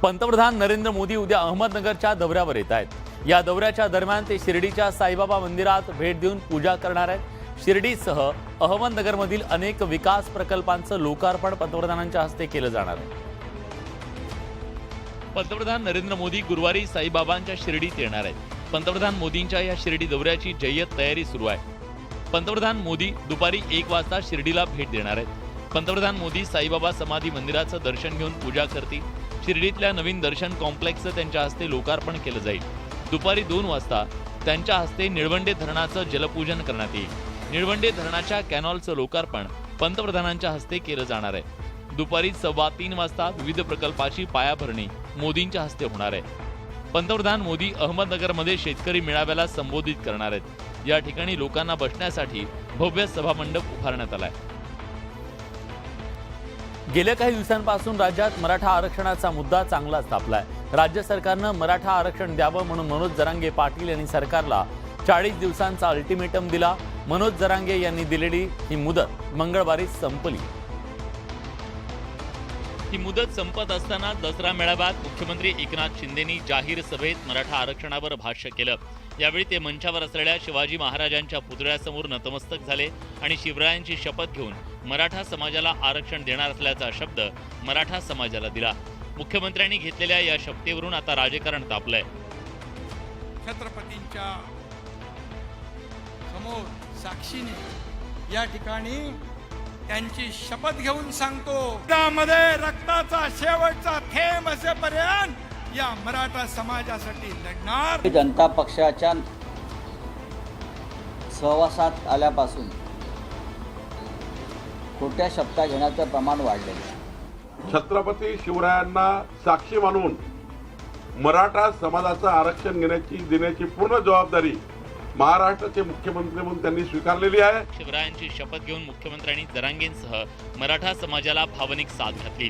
पंतप्रधान नरेंद्र मोदी उद्या अहमदनगरच्या दौऱ्यावर येत आहेत। या दौऱ्याच्या दरम्यान ते शिर्डीच्या साईबाबा मंदिरात भेट देऊन पूजा करणार आहेत। शिर्डीसह अहमदनगरमधील अनेक विकास प्रकल्पांचं लोकार्पण पंतप्रधानांच्या हस्ते केलं जाणार आहे। पंतप्रधान नरेंद्र मोदी गुरुवारी साईबाबांच्या शिर्डीत येणार आहेत। पंतप्रधान मोदींच्या या शिर्डी दौऱ्याची जय्यत तयारी सुरू आहे। पंतप्रधान मोदी दुपारी 1 वाजता शिर्डीला भेट देणार आहेत। पंतप्रधान मोदी साईबाबा समाधी मंदिराचं दर्शन घेऊन पूजा करतील। शिर्डीतल्या नवीन दर्शन कॉम्प्लेक्सचं त्यांच्या हस्ते लोकार्पण केलं जाईल। दुपारी 2 वाजता त्यांच्या हस्ते निळवंडे धरणाचं जलपूजन करण्यात येईल। निळवंडे धरणाच्या कॅनॉलचं लोकार्पण पंतप्रधानांच्या हस्ते केलं जाणार आहे। दुपारी 2:15 वाजता विविध प्रकल्पाची पायाभरणी मोदींच्या हस्ते होणार आहे। पंतप्रधान मोदी अहमदनगरमध्ये शेतकरी मेळाव्याला संबोधित करणार आहेत। या ठिकाणी लोकांना बसण्यासाठी भव्य सभामंडप उभारण्यात आलाय। गेल्या काही दिवसांपासून राज्यात मराठा आरक्षणाचा मुद्दा चांगलाच तापलाय। राज्य सरकारनं मराठा आरक्षण द्यावं म्हणून मनोज जरांगे पाटील यांनी सरकारला 40 दिवसांचा अल्टिमेटम दिला। मनोज जरांगे यांनी दिलेली ही मुदत मंगळवारी संपली। ही मुदत संपत असताना दसरा मेळाव्यात मुख्यमंत्री एकनाथ शिंदेंनी जाहीर सभेत मराठा आरक्षणावर भाष्य केलं। यावेळी ते मंचावर असलेल्या शिवाजी महाराजांच्या पुतळ्यासमोर नतमस्तक झाले आणि शिवरायांची शपथ घेऊन मराठा समाजाला आरक्षण देणार असल्याचा शब्द मराठा समाजाला दिला। मुख्यमंत्र्यांनी घेतलेल्या या शपथेवरून आता राजकारण तापलंय। छत्रपतींच्या समोर साक्षीने या ठिकाणी त्यांची शपथ घेऊन सांगतो, त्यामध्ये रक्ताचा शेवटचा थेंब असेपर्यंत या मराठा समाजासाठी लढणार। जनता पक्षाच्या सहवासात आल्यापासून खोट्या शपथा घेण्याचं प्रमाण वाढलेलं आहे। छत्रपती शिवरायांना साक्षी मानून मराठा समाजाचं आरक्षण देण्याची पूर्ण जबाबदारी महाराष्ट्राचे मुख्यमंत्री म्हणून त्यांनी स्वीकारलेली आहे। शिवरायांची शपथ घेऊन मुख्यमंत्र्यांनी जरांगेंसह मराठा समाजाला भावनिक साथ घातली।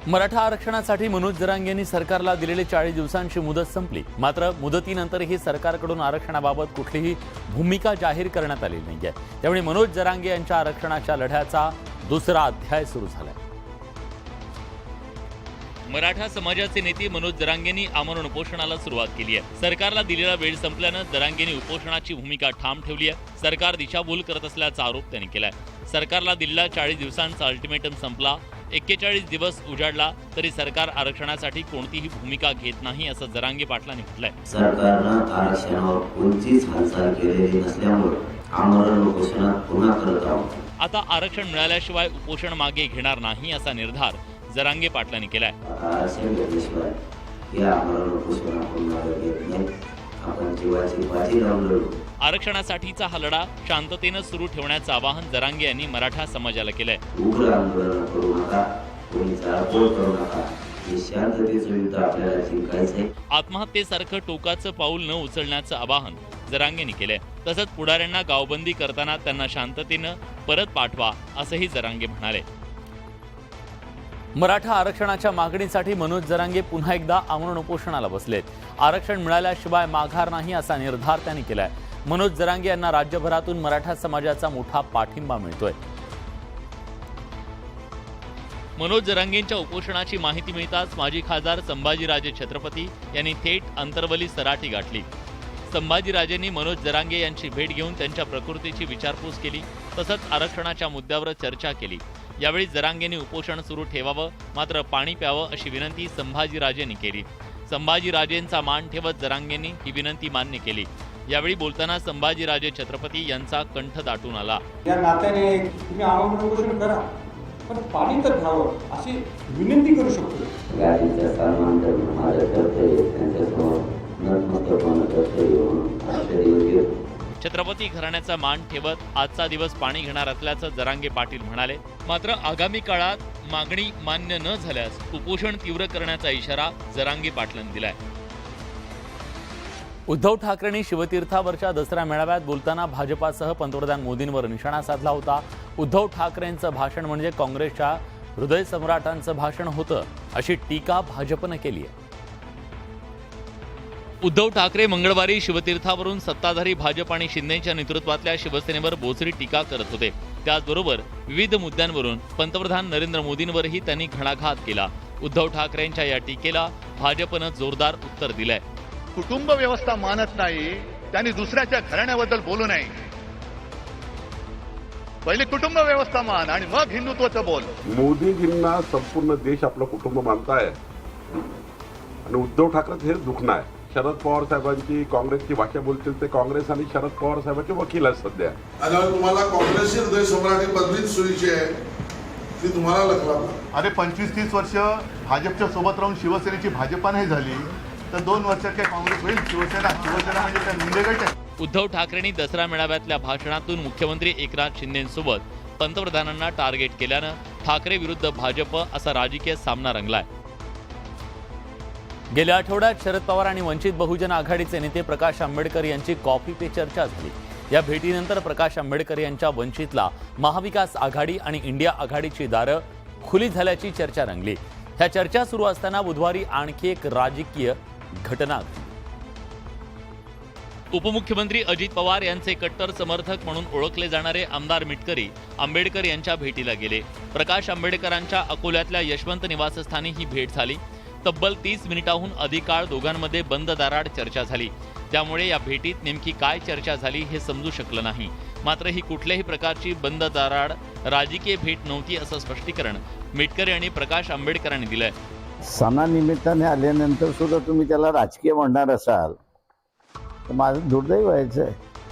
मराठा आरक्षणासाठी मनोज जरांगे यांनी सरकारला दिलेली 40 दिवसांची मुदत संपली। मात्र मुदतीनंतरही सरकारकडून आरक्षणाबाबत कुठलीही भूमिका जाहीर करण्यात आलेली नाहीये। त्यामुळे मनोज जरांगे यांच्या आरक्षणाच्या लढ्याचा दुसरा अध्याय सुरू झालाय। मराठा समाजाचे नेते मनोज जरांगेंनी आमरण उपोषणाला सुरुवात केली आहे। सरकारला दिलेला वेळ संपल्यानं जरांगेंनी उपोषणाची भूमिका ठाम ठेवली आहे। सरकार दिशाभूल करत असल्याचा आरोप त्यांनी केलाय। सरकारला दिलेला 40 दिवसांचा अल्टिमेटम संपला, 41 दिवस उजाडला तरी सरकार आरक्षणासाठी कोणतीही भूमिका घेत नाही असं जरांगे पाटलांनी म्हटलंय। सरकारनं आरक्षणावर कोणतीच हालचाल केलेली नसल्यामुळे आमरण उपोषणात पुन्हा करत आहोत। आता आरक्षण मिळाल्याशिवाय उपोषण मागे घेणार नाही असा निर्धार जरांगे पाटलांनी केलाय। आरक्षण घेतल्याशिवाय या आमरण उपोषणात मागे घेत नाही। आपण जीवाची बाजी लावून लढू। आरक्षणासाठीचा हा लढा शांततेनं सुरू ठेवण्याचं आवाहन जरांगे यांनी मराठा समाजाला केलंय। उग्र आंदोलन करू नका, कोणी चाळपोळ करू नका, हे शांततेचं युद्ध आपल्याला जिंकायचंय। आत्महत्येसारखं टोकाचं पाऊल न उचलण्याचं आवाहन जरांगेंनी केलंय। तसंच पुढाऱ्यांना गावबंदी करताना त्यांना शांततेनं परत पाठवा असंही जरांगे म्हणाले। मराठा आरक्षणाच्या मागणीसाठी मनोज जरांगे पुन्हा एकदा आमरण उपोषणाला बसलेत। आरक्षण मिळाल्याशिवाय माघार नाही असा निर्धार त्यांनी केलाय। मनोज जरांगे यांना राज्यभरातून मराठा समाजाचा मोठा पाठिंबा मिळतोय। मनोज जरांगेंच्या उपोषणाची माहिती मिळताच माजी खासदार संभाजीराजे छत्रपती यांनी थेट अंतरवली सराटी गाठली। संभाजीराजेंनी मनोज जरांगे यांची भेट घेऊन त्यांच्या प्रकृतीची विचारपूस केली। तसंच आरक्षणाच्या मुद्द्यावर चर्चा केली। यावेळी जरांगेंनी उपोषण सुरू ठेवावं, मात्र पाणी प्यावं अशी विनंती संभाजीराजेंनी केली। संभाजीराजेंचा मान ठेवत जरांगेंनी ही विनंती मान्य केली। यावेळी बोलताना संभाजीराजे छत्रपती यांचा कंठ दाटून आला। या नात्याने तुम्ही आमरण उपोषण करा, पण पाणी तर घ्यावं अशी विनंती करू शकतो। गाडीचा सन्मान करणं माझं कर्तव्य, त्यांच्यासमोर नतमस्तक होणं कर्तव्य म्हणून आश्चर्य। छत्रपती घराण्याचा मान ठेवत आजचा दिवस पाणी घेणार असल्याचं जरांगे पाटील म्हणाले। मात्र आगामी काळात मागणी मान्य न झाल्यास उपोषण तीव्र करण्याचा इशारा जरांगे पाटलांनी दिलाय। उद्धव ठाकरेंनी शिवतीर्थावरच्या दसरा मेळाव्यात बोलताना भाजपासह पंतप्रधान मोदींवर निशाणा साधला होता। उद्धव ठाकरेंचं भाषण म्हणजे काँग्रेसच्या हृदय सम्राटांचं भाषण होतं अशी टीका भाजपनं केली आहे। उद्धव ठाकरे मंगळवारी शिवतीर्थावरून सत्ताधारी भाजप आणि शिंदेच्या नेतृत्वातल्या शिवसेनेवर बोचरी टीका करत होते। त्याचबरोबर विविध मुद्द्यांवरून पंतप्रधान नरेंद्र मोदींवरही त्यांनी घणाघात केला। उद्धव ठाकरेंच्या या टीकेला भाजपनं जोरदार उत्तर दिलंय. कुटुंब व्यवस्था मानत नाही त्यांनी दुसऱ्याच्या घराण्याबद्दल बोलू नये. पहिले कुटुंब व्यवस्था मान आणि मग हिंदुत्वाचं बोल. मोदीजींना संपूर्ण देश आपलं कुटुंब मानताय आणि उद्धव ठाकरे हे दुखणं आहे. शरद पवार साहेबांची काँग्रेसची भाषा बोलतील ते काँग्रेस आणि शरद पवार साहेबांचे वकील आहेत सध्या. आणि तुम्हाला काँग्रेसची हृदय सम्राटी पदवीच सोयीची आहे ती तुम्हाला लक्षात. अरे 25-30 वर्ष भाजपच्या सोबत राहून शिवसेनेची भाजपा नाही झाली तर 2 वर्षात काय काँग्रेस होईल? शिवसेना म्हणजे काय मुंडेगट आहे? उद्धव ठाकरेंनी दसरा मेळाव्यातल्या भाषणातून मुख्यमंत्री एकनाथ शिंदेसोबत पंतप्रधानांना टार्गेट केल्यानं ठाकरे विरुद्ध भाजप असा राजकीय सामना रंगलाय. गेल्या आठवड्यात शरद पवार आणि वंचित बहुजन आघाडीचे नेते प्रकाश आंबेडकर यांची कॉफी पे चर्चा झाली. या भेटीनंतर प्रकाश आंबेडकर यांच्या वंचितला महाविकास आघाडी आणि इंडिया आघाडीची दारं खुली झाल्याची चर्चा रंगली. ह्या चर्चा सुरू असताना बुधवारी आणखी एक राजकीय घटना घडली. उपमुख्यमंत्री अजित पवार यांचे कट्टर समर्थक म्हणून ओळखले जाणारे आमदार मिटकरी आंबेडकर यांच्या भेटीला गेले. प्रकाश आंबेडकरांच्या अकोल्यातल्या यशवंत निवासस्थानी ही भेट झाली. तब्बल 30 मिनिटांहून अधिक काळ दोघांमध्ये बंद दाराआड चर्चा झाली. त्यामुळे या भेटीत नेमकी काय चर्चा झाली हे समजू शकलं नाही. मात्र ही कुठल्याही प्रकारची बंद दाराआड राजकीय भेट नव्हती असं स्पष्टीकरण मिटकरी आणि प्रकाश आंबेडकरांनी दिलंय. सणानिमित्ताने आल्यानंतर सुद्धा तुम्ही त्याला राजकीय म्हणणार असाल तर माझं दुर्दैव व्हायचं.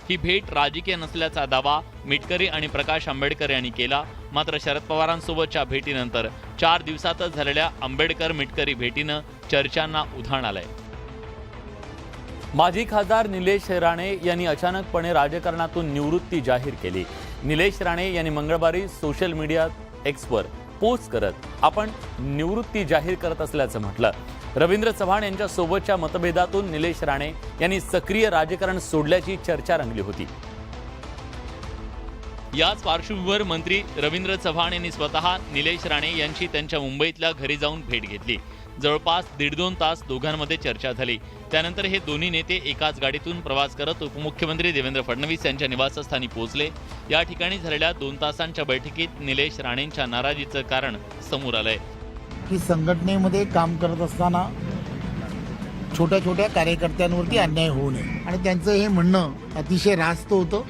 ही भेट राजकीय नसल्याचा दावा मिटकरी आणि प्रकाश आंबेडकर यांनी केला. मात्र शरद पवारांसोबतच्या भेटीनंतर 4 दिवसातच झालेल्या आंबेडकर मिटकरी भेटीनं चर्चांना उधाण आलंय. माजी खासदार निलेश राणे यांनी अचानकपणे राजकारणातून निवृत्ती जाहीर केली. निलेश राणे यांनी मंगळवारी सोशल मीडिया एक्सवर पोस्ट करत आपण निवृत्ती जाहीर करत असल्याचं म्हटलं. रवींद्र चव्हाण यांच्या सोबतच्या मतभेदातून निलेश राणे यांनी सक्रिय राजकारण सोडल्याची चर्चा रंगली होती. याच पार्श्वभूमीवर मंत्री रवींद्र चव्हाण यांनी स्वतः निलेश राणे यांची त्यांच्या मुंबईतल्या घरी जाऊन भेट घेतली. जवळपास 1.5-2 तास दोघांमध्ये चर्चा झाली. त्यानंतर हे दोन्ही नेते एकाच गाडीतून प्रवास करत उपमुख्यमंत्री देवेंद्र फडणवीस यांच्या निवासस्थानी पोहोचले. या ठिकाणी झालेल्या 2 तासांच्या बैठकीत निलेश राणेंच्या नाराजीचं कारण समोर आलंय. की संघटनेमध्ये काम करत असताना छोट्या छोट्या कार्यकर्त्यांवरती अन्याय होऊ नये आणि त्यांचं हे म्हणणं अतिशय रास्त होतं.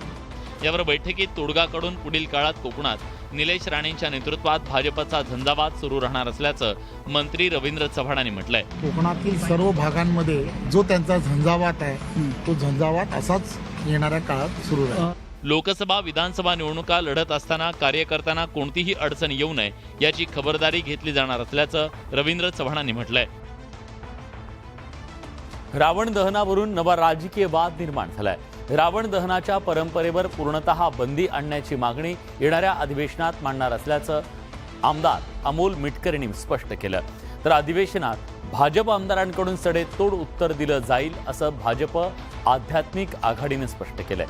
यावर बैठकीत तोडगा काढून पुढील काळात कोकणात निलेश राणेंच्या नेतृत्वात भाजपचा झंझावात सुरू राहणार असल्याचं मंत्री रवींद्र चव्हाणांनी म्हटलंय. कोकणातील सर्व भागांमध्ये जो त्यांचा झंझावात आहे तो झंझावात असाच येणाऱ्या काळात सुरू राहील. लोकसभा विधानसभा निवडणुका लढत असताना कार्यकर्त्यांना कोणतीही अडचण येऊ नये याची खबरदारी घेतली जाणार असल्याचं रवींद्र चव्हाणांनी म्हटलंय. रावण दहनावरून नवा राजकीय वाद निर्माण झालाय. रावण दहनाच्या परंपरेवर पूर्णतः बंदी आणण्याची मागणी येणाऱ्या अधिवेशनात मांडणार असल्याचं आमदार अमोल मिटकरींनी स्पष्ट केलं. तर अधिवेशनात भाजप आमदारांकडून सडेतोड उत्तर दिलं जाईल असं भाजप आध्यात्मिक आघाडीने स्पष्ट केलंय.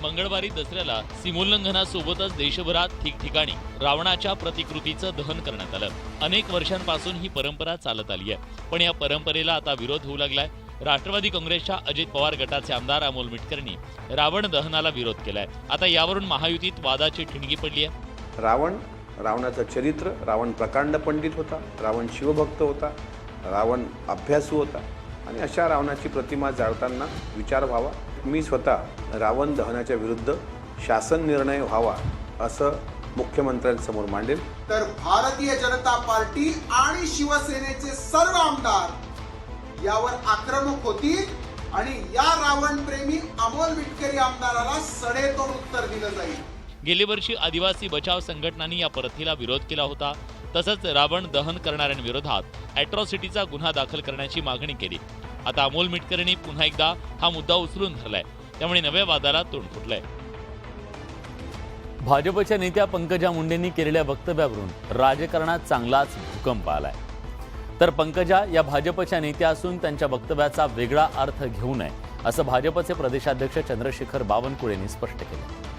मंगळवारी दसऱ्याला सीमोल्लंघनासोबतच देशभरात ठिकठिकाणी रावणाच्या प्रतिकृतीचं दहन करण्यात आलं. अनेक वर्षांपासून ही परंपरा चालत आली आहे, पण या परंपरेला आता विरोध होऊ लागलाय. राष्ट्रवादी काँग्रेसच्या अजित पवार गटाचे आमदार अमोल मिटकरींनी रावण दहनाला विरोध केलाय. आता यावरून महायुतीत वादाची ठिणगी पडली आहे. रावणाचं चरित्र, रावण प्रकांड पंडित होता, रावण शिवभक्त होता, रावण अभ्यासू होता आणि अशा रावणाची प्रतिमा जाळताना विचार व्हावा. मी स्वतः रावण दहनाच्या विरुद्ध शासन निर्णय व्हावा असं मुख्यमंत्र्यांसमोर मांडेल. तर भारतीय जनता पार्टी आणि शिवसेनेचे सर्व आमदार यावर आक्रमक होतील आणि या रावण प्रेमी अमोल मिटकरी आमदाराला सडेतोड उत्तर दिलं जाईल. गेल्या वर्षी आदिवासी बचाव संघटनांनी या प्रथेला विरोध केला होता. तसंच रावण दहन करणाऱ्यांविरोधात अॅट्रॉसिटीचा गुन्हा दाखल करण्याची मागणी केली. आता अमोल मिटकरींनी पुन्हा एकदा हा मुद्दा उचलून धरलाय. त्यामुळे नव्या वादाला तोंड फुटलंय. भाजपच्या नेत्या पंकजा मुंडेंनी केलेल्या वक्तव्यावरून राजकारणात चांगलाच भूकंप आलाय. तर पंकजा या भाजपच्या नेत्या असून त्यांच्या वक्तव्याचा वेगळा अर्थ घेऊ नये असं भाजपचे प्रदेशाध्यक्ष चंद्रशेखर बावनकुळे यांनी स्पष्ट केलं.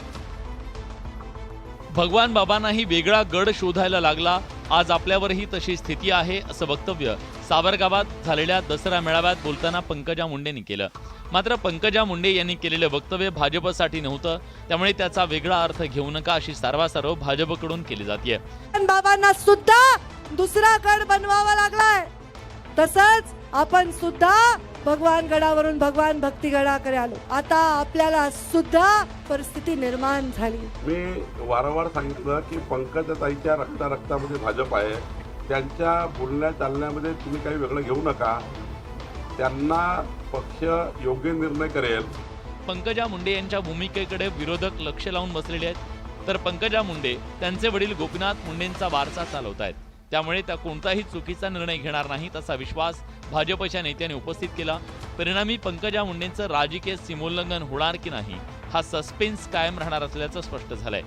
भगवान बाबांनाही वेगळा गड शोधायला लागला. आज आपल्यावरही तशी स्थिती आहे असं वक्तव्य सावरगावात झालेल्या दसरा मेळाव्यात बोलताना पंकजा मुंडेंनी केलं. मात्र पंकजा मुंडे यांनी केलेले वक्तव्य भाजपसाठी नव्हतं, त्यामुळे त्याचा वेगळा अर्थ घेऊ नका अशी सारवासारव भाजपकडून केली जाते. बाबांना सुद्धा दुसरा गड बनवावा लागलाय, तसंच आपण सुद्धा भगवान गडावरून भगवान भक्ती गडाकडे आलो. आता आपल्याला सुद्धा परिस्थिती निर्माण झाली. मी वारंवार सांगितलं की पंकजाताईच्या रक्तामध्ये भाजप आहे. त्यांच्या बोलण्या चालण्यामध्ये तुम्ही काही वेगळं घेऊ नका. त्यांना पक्ष योग्य निर्णय करेल. पंकजा मुंडे यांच्या भूमिकेकडे विरोधक लक्ष लावून बसलेले आहेत, तर पंकजा मुंडे त्यांचे वडील गोपीनाथ मुंडेंचा वारसा चालवत आहेत, त्यामुळे त्या कोणताही चुकीचा निर्णय घेणार नाहीत असा विश्वास भाजपच्या नेत्यांनी उपस्थित केला. परिणामी पंकजा मुंडेंचं राजकीय सीमोल्लंघन होणार की नाही हा सस्पेन्स कायम राहणार असल्याचं स्पष्ट झालंय.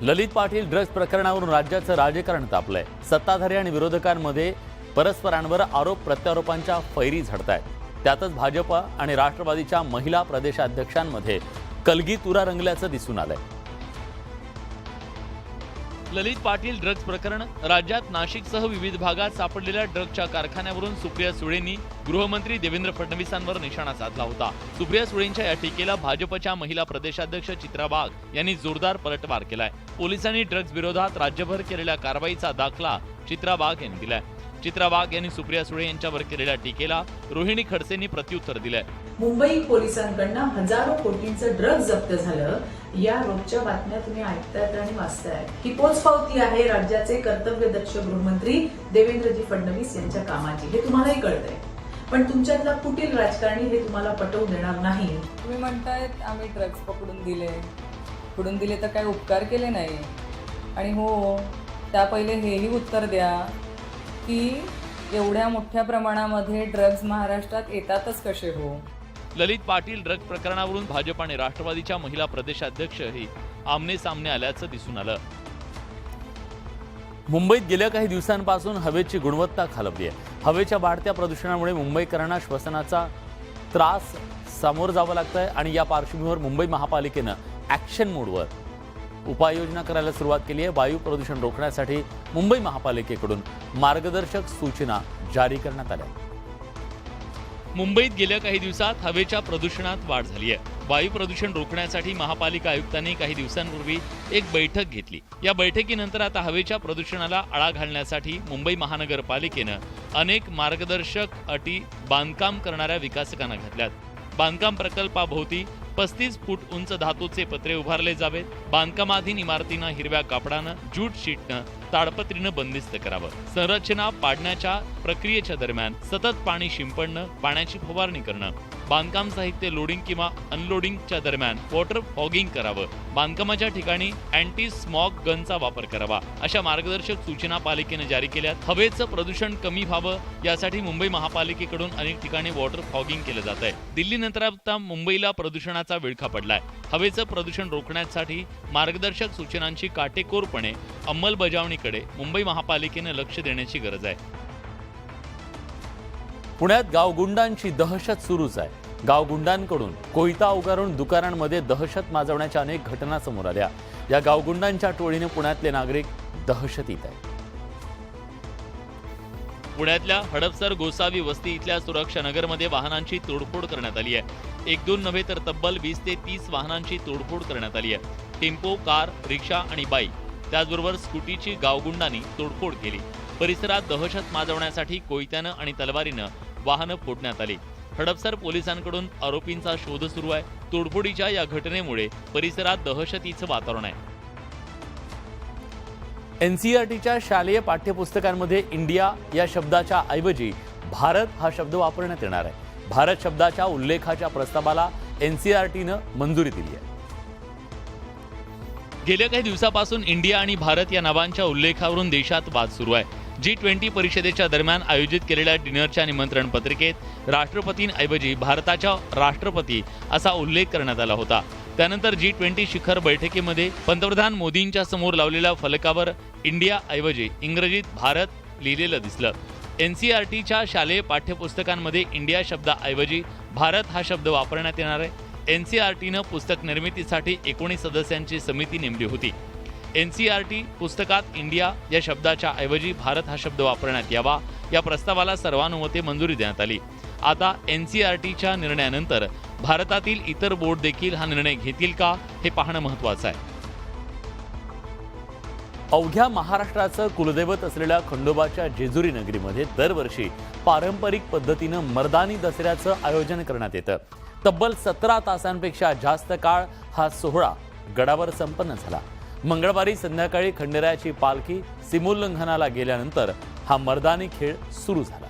ललित पाटील ड्रग्ज प्रकरणावरून राज्याचं राजकारण तापलंय. सत्ताधारी आणि विरोधकांमध्ये परस्परांवर आरोप प्रत्यारोपांच्या फैरी झडतायत. त्यातच भाजप आणि राष्ट्रवादीच्या महिला प्रदेशाध्यक्षांमध्ये कलगीतुरा रंगल्याचं दिसून आलंय. ललित पाटील ड्रग्ज प्रकरण राज्यात नाशिकसह विविध भागात सापडलेल्या ड्रग्जच्या कारखान्यावरून सुप्रिया सुळेंनी गृहमंत्री देवेंद्र फडणवीसांवर निशाणा साधला होता. सुप्रिया सुळेंच्या या टीकेला भाजपच्या महिला प्रदेशाध्यक्ष चित्रा वाघ यांनी जोरदार पलटवार केलाय. पोलिसांनी ड्रग्ज विरोधात राज्यभर केलेल्या कारवाईचा दाखला चित्रा वाघ यांनी दिलाय. चित्रा वाघ यांनी सुप्रिया सुळे यांच्यावर केलेल्या टीकेला रोहिणी खडसेंनी प्रत्युत्तर दिलंय. मुंबई पोलिसांकडनं हजारो कोटींचं ड्रग्ज जप्त झालं, या रोजच्या बातम्या तुम्ही ऐकतायत आणि वाचताय. ही पोचपावती आहे राज्याचे कर्तव्यदक्ष गृहमंत्री देवेंद्रजी फडणवीस यांच्या कामाची. हे तुम्हालाही कळतंय, पण तुमच्यातला कुटील राजकारणी हे तुम्हाला पटवू देणार नाही. तुम्ही म्हणतायत आम्ही ड्रग्ज पकडून दिले तर काय उपकार केले नाही. आणि हो, त्या पहिले हेही उत्तर द्या की एवढ्या मोठ्या प्रमाणामध्ये ड्रग्ज महाराष्ट्रात येतातच कसे हो. ललित पाटील ड्रग्ज प्रकरणावरून भाजप आणि राष्ट्रवादीच्या महिला प्रदेशाध्यक्षही आमने सामने आल्याचं दिसून आलं. मुंबईत गेल्या काही दिवसांपासून हवेची गुणवत्ता खालावली आहे. हवेच्या वाढत्या प्रदूषणामुळे मुंबईकरांना श्वसनाचा त्रास सामोरं जावं लागतंय आणि या पार्श्वभूमीवर मुंबई महापालिकेनं ॲक्शन मोडवर उपाययोजना करायला सुरुवात केली आहे. वायू प्रदूषण रोखण्यासाठी मुंबई महापालिकेकडून मार्गदर्शक सूचना जारी करण्यात आल्या. मुंबईत गेल्या काही दिवसात हवेच्या प्रदूषणात वाढ झाली आहे. वायू प्रदूषण रोखण्यासाठी महापालिका आयुक्तांनी काही दिवसांपूर्वी एक बैठक घेतली. या बैठकीनंतर आता हवेच्या प्रदूषणाला आळा घालण्यासाठी मुंबई महानगरपालिकेनं अनेक मार्गदर्शक अटी बांधकाम करणाऱ्या विकासकांना घातल्यात. बांधकाम प्रकल्पाभोवती 35 फूट उंच धातूचे पत्रे उभारले जावेत. बांधकामाधीन इमारतींना हिरव्या कापडानं, ज्यूट शीटनं, ताडपत्रीनं बंदिस्त करावं. संरचना पाडण्याच्या प्रक्रियेच्या दरम्यान सतत पाणी शिंपडणं, पाण्याची फवारणी करणं, बांधकाम साहित्य लोडिंग किंवा अनलोडिंगच्या दरम्यान वॉटर फॉगिंग करावं. बांधकामाच्या ठिकाणी अँटी स्मॉग गनचा वापर करावा. अशा मार्गदर्शक सूचना पालिकेनं जारी केल्यात. हवेचं प्रदूषण कमी व्हावं यासाठी मुंबई महापालिकेकडून अनेक ठिकाणी वॉटर फॉगिंग केलं जात आहे. दिल्लीनंतर आता मुंबईला प्रदूषणाचा विळखा पडलाय. हवेचं प्रदूषण रोखण्यासाठी मार्गदर्शक सूचनांची काटेकोरपणे अंमलबजावणीकडे मुंबई महापालिकेनं लक्ष देण्याची गरज आहे. पुण्यात गावगुंडांची दहशत सुरूच आहे. गावगुंडांकडून कोयता उगारून दुकानांमध्ये दहशत माजवण्याच्या अनेक घटना समोर आल्या. या गावगुंडांच्या टोळीने पुण्यातले नागरिक दहशतीत आहेत. पुण्यातल्या हडपसर गोसावी वस्ती इथल्या सुरक्षा नगरमध्ये वाहनांची तोडफोड करण्यात आली आहे. 1-2 नव्हे तर तब्बल 20 ते 30 वाहनांची तोडफोड करण्यात आली आहे. टेम्पो, कार, रिक्षा आणि बाईक त्याचबरोबर स्कूटीची गावगुंडांनी तोडफोड केली. परिसरात दहशत माजवण्यासाठी कोयत्यानं आणि तलवारीनं वाहनं फोडण्यात आली. हडपसर पोलिसांकडून आरोपींचा शोध सुरू आहे. तोडफोडीच्या या घटनेमुळे परिसरात दहशतीचं वातावरण आहे. NCERTच्या शालेय पाठ्यपुस्तकांमध्ये इंडिया या शब्दाच्या ऐवजी भारत हा शब्द वापरण्यात येणार आहे. भारत शब्दाच्या उल्लेखाच्या प्रस्तावाला NCERTनं मंजुरी दिली आहे. गेल्या काही दिवसापासून इंडिया आणि भारत या नावांच्या उल्लेखावरून देशात वाद सुरू आहे. G20 परिषदेच्या दरम्यान आयोजित केलेल्या डिनरच्या निमंत्रण पत्रिकेत राष्ट्रपतींऐवजी भारताच्या राष्ट्रपती असा उल्लेख करण्यात आला होता. त्यानंतर G20 शिखर बैठकीमध्ये पंतप्रधान मोदींच्या समोर लावलेल्या फलकावर इंडियाऐवजी इंग्रजीत भारत लिहिलेलं दिसलं. NCERTच्या शालेय पाठ्यपुस्तकांमध्ये इंडिया शब्दाऐवजी भारत हा शब्द वापरण्यात येणार आहे. NCERTनं पुस्तक निर्मितीसाठी 19 सदस्यांची समिती नेमली होती. NCERT पुस्तकात इंडिया या शब्दाच्या ऐवजी भारत हा शब्द वापरण्यात यावा या प्रस्तावाला सर्वानुमते मंजुरी देण्यात आली. आता NCERTच्या निर्णयानंतर भारतातील इतर बोर्ड देखील हा निर्णय घेतील का हे पाहणं महत्त्वाचं आहे. अवघ्या महाराष्ट्राचं कुलदैवत असलेल्या खंडोबाच्या जेजुरी नगरीमध्ये दरवर्षी पारंपरिक पद्धतीनं मर्दानी दसऱ्याचं आयोजन करण्यात येतं. तब्बल 17 तासांपेक्षा जास्त काळ हा सोहळा गडावर संपन्न झाला. मंगळवारी संध्याकाळी खंडेरायाची पालखी सीमोल्लंघनाला गेल्यानंतर हा मर्दानी खेळ सुरू झाला.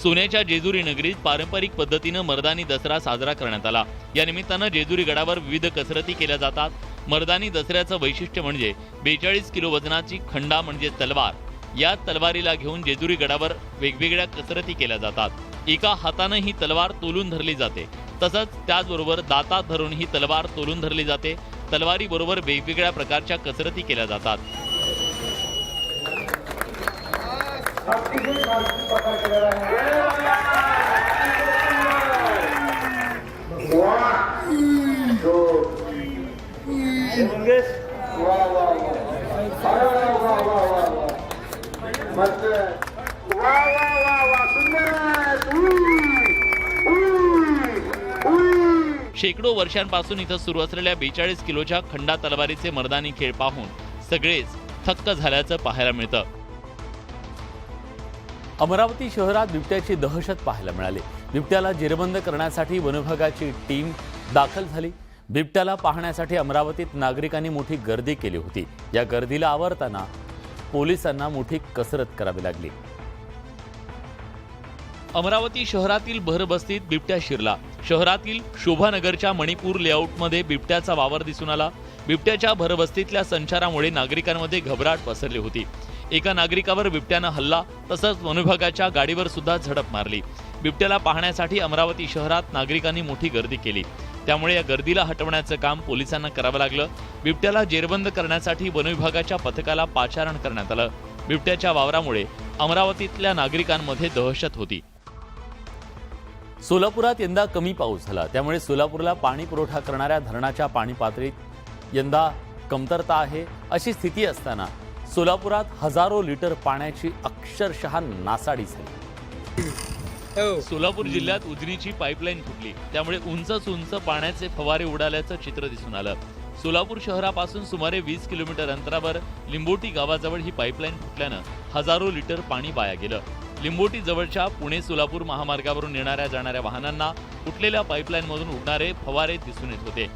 सोन्याच्या जेजुरी नगरीत पारंपरिक पद्धतीनं मर्दानी दसरा साजरा करण्यात आला. या निमित्तानं जेजुरी गडावर विविध कसरती केल्या जातात. मर्दानी दसऱ्याचं वैशिष्ट्य म्हणजे 42 किलो वजनाची खंडा म्हणजे तलवार. या तलवारीला घेऊन जेजुरी गडावर वेगवेगळ्या कसरती केल्या जातात. एका हातानं ही तलवार तोलून धरली जाते, तसंच त्याचबरोबर दातात धरून ही तलवार तोलून धरली जाते. तलवारीबरोबर वेगवेगळ्या प्रकारच्या कसरती केल्या जातात. शेकडो वर्षांपासून इथं सुरू असलेल्या 42 किलोच्या खंडा तलवारीचे मर्दानी खेळ पाहून सगळेच थक्क झाल्याचं पाहायला मिळतं. अमरावती शहरात बिबट्याची दहशत पाहायला मिळाली. बिबट्याला जेरबंद करण्यासाठी वनविभागाची टीम दाखल झाली. बिबट्याला पाहण्यासाठी अमरावतीत नागरिकांनी मोठी गर्दी केली होती. या गर्दीला आवरताना पोलिसांना मोठी कसरत करावी लागली. अमरावती शहरातील भरबस्तीत बिबट्या शिरला. शहरातील शोभानगरच्या मणिपूर लेआउटमध्ये बिबट्याचा वावर दिसून आला. बिबट्याच्या भरबस्तीतल्या संचारामुळे नागरिकांमध्ये घबराट पसरली होती. एका नागरिकावर बिबट्यानं हल्ला तसंच वनविभागाच्या गाडीवर सुद्धा झडप मारली. बिबट्याला पाहण्यासाठी अमरावती शहरात नागरिकांनी मोठी गर्दी केली. त्यामुळे या गर्दीला हटवण्याचं काम पोलिसांना करावं लागलं. बिबट्याला जेरबंद करण्यासाठी वनविभागाच्या पथकाला पाचारण करण्यात आलं. बिबट्याच्या वावरामुळे अमरावतीतल्या नागरिकांमध्ये दहशत होती. सोलापुरात यंदा कमी पाऊस झाला, त्यामुळे सोलापूरला पाणी पुरवठा करणाऱ्या धरणाच्या पाणी पातळीत यंदा कमतरता आहे. अशी स्थिती असताना सोलापुरात हजारो लिटर पाण्याची अक्षरशः नासाडी झाली. सोलापूर जिल्ह्यात उजनीची पाईपलाईन फुटली. त्यामुळे उंच पाण्याचे फवारे उडाल्याचं चित्र दिसून आलं. सोलापूर शहरापासून सुमारे 20 किलोमीटर अंतरावर लिंबोटी गावाजवळ ही पाईपलाईन फुटल्यानं हजारो लिटर पाणी वाया गेलं. लिंबोटी जवळच्या पुणे सोलापूर महामार्गावरून येणाऱ्या जाणाऱ्या वाहनांना फुटलेल्या पाईपलाईनमधून उडणारे फवारे दिसून येत होते.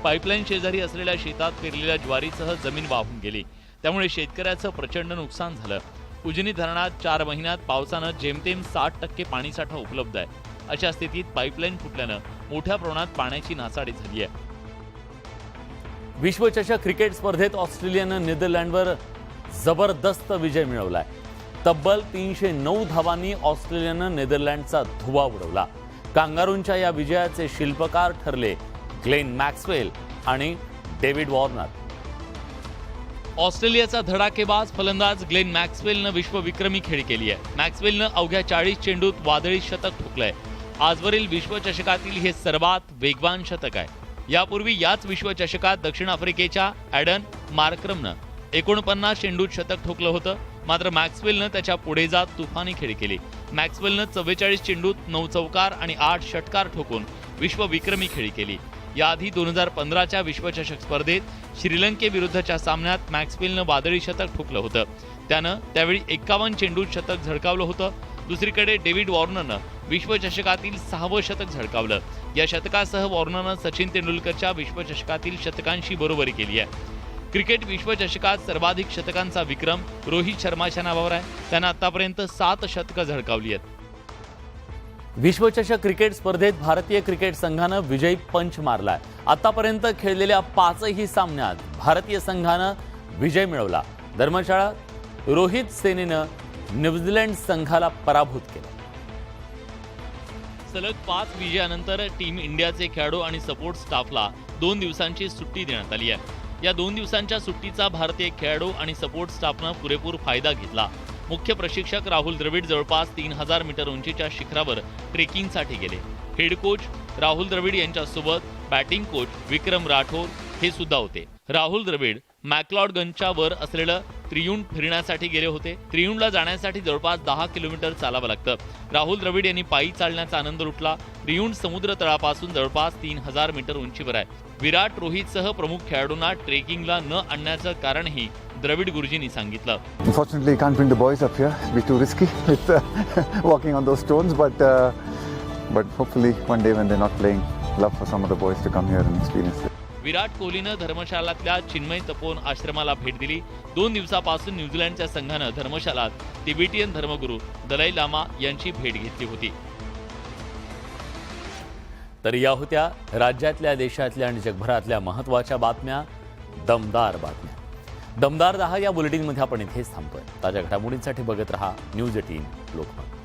पाईपलाईन शेजारी असलेल्या शेतात पेरलेल्या ज्वारीसह जमीन वाहून गेली. त्यामुळे शेतकऱ्याचं प्रचंड नुकसान झालं. उजनी धरणात 4 महिन्यात पावसानं जेमतेम 60% पाणीसाठा उपलब्ध आहे. अशा स्थितीत पाईपलाईन फुटल्यानं मोठ्या प्रमाणात पाण्याची नासाडी झाली आहे. विश्वचषक क्रिकेट स्पर्धेत ऑस्ट्रेलियानं नेदरलँडवर जबरदस्त विजय मिळवलाय. तब्बल 309 धावांनी ऑस्ट्रेलियानं नेदरलँडचा धुव्वा उडवला. कांगारूंच्या या विजयाचे शिल्पकार ठरले ग्लेन मॅक्सवेल आणि डेव्हिड वॉर्नर. ऑस्ट्रेलियाचा धडाकेबाज फलंदाज ग्लेन मॅक्सवेलनं विश्वविक्रमी खेळी केली आहे. मॅक्सवेलनं अवघ्या 40 चेंडूत वादळी शतक ठोकलंय. आजवरील विश्वचषकातील हे सर्वात वेगवान शतक आहे. यापूर्वी याच विश्वचषकात दक्षिण आफ्रिकेच्या ॲडन मार्क्रमनं 49 चेंडूत शतक ठोकलं होतं. मात्र मॅक्सवेलनं त्याच्या पुढे जात तुफानी खेळी केली. मॅक्सवेलनं 44 चेंडूत 9 चौकार आणि 8 षटकार ठोकून विश्वविक्रमी खेळी केली. याआधी 2015च्या विश्वचषक स्पर्धेत श्रीलंकेविरुद्धच्या सामन्यात मॅक्सवेलनं वादळी शतक ठोकलं होतं. त्यानं त्यावेळी 51 चेंडूत शतक झळकावलं होतं. दुसरीकडे डेव्हिड वॉर्नरनं विश्वचषकातील 6वं शतक झळकावलं. या शतकासह वॉर्नरनं सचिन तेंडुलकरच्या विश्वचषकातील शतकांशी बरोबरी केली आहे. क्रिकेट विश्वचषकात सर्वाधिक शतकांचा विक्रम रोहित शर्माच्या नावावर आहे. त्यानं आतापर्यंत 7 शतकं झळकावली आहेत. विश्वचषक क्रिकेट स्पर्धेत भारतीय क्रिकेट संघानं विजयी पंच मारलाय. आतापर्यंत खेळलेल्या 5ही सामन्यात भारतीय संघानं विजय मिळवला. धर्मशाळात रोहित सेनेनं न्यूझीलंड संघाला पराभूत केलं. सलग 5 विजयानंतर टीम इंडियाचे खेळाडू आणि सपोर्ट स्टाफला 2 दिवसांची सुट्टी देण्यात आली आहे. या 2 दिवसांच्या सुट्टीचा भारतीय खेळाडू आणि सपोर्ट स्टाफनं पुरेपूर फायदा घेतला. मुख्य प्रशिक्षक राहुल द्रविड जवळपास 3000 मीटर उंचीच्या शिखरावर ट्रेकिंगसाठी गेले. हेड कोच राहुल द्रविड यांच्यासोबत बॅटिंग कोच विक्रम राठोड हे सुद्धा होते. राहुल द्रविड मॅक्लॉडगंजच्या वर असलेलं त्रियुण फिरण्यासाठी गेले होते. त्रियुणला जाण्यासाठी जवळपास 10 किलोमीटर चालावं लागतं. राहुल द्रविड यांनी पायी चालण्याचा आनंद लुटला. त्रियुण समुद्र तळापासून जवळपास 3000 मीटर उंचीवर आहे. विराट, रोहितसह प्रमुख खेळाडूंना ट्रेकिंगला न आणण्याचं कारणही द्रविड गुरुजींनी सांगितलं. Unfortunately, you can't bring the boys up here. It'd be too risky with walking on those stones. But hopefully one day when they're not playing, love for some of the boys to come here and experience it. विराट कोहलीनं धर्मशालातल्या चिन्मय तपोवन आश्रमाला भेट दिली. 2 दिवसापासून न्यूझीलंडच्या संघानं धर्मशालात Tibetan धर्मगुरू Dalai llama यांची भेट घेतली होती. तर या होत्या राज्यातल्या, देशातल्या आणि जगभरातल्या महत्त्वाच्या बातम्या, दमदार बातम्या. दमदार 10 या बुलेटिनमध्ये आपण इथेच थांबतोय. ताज्या घडामोडींसाठी बघत रहा न्यूज 18 लोकमत.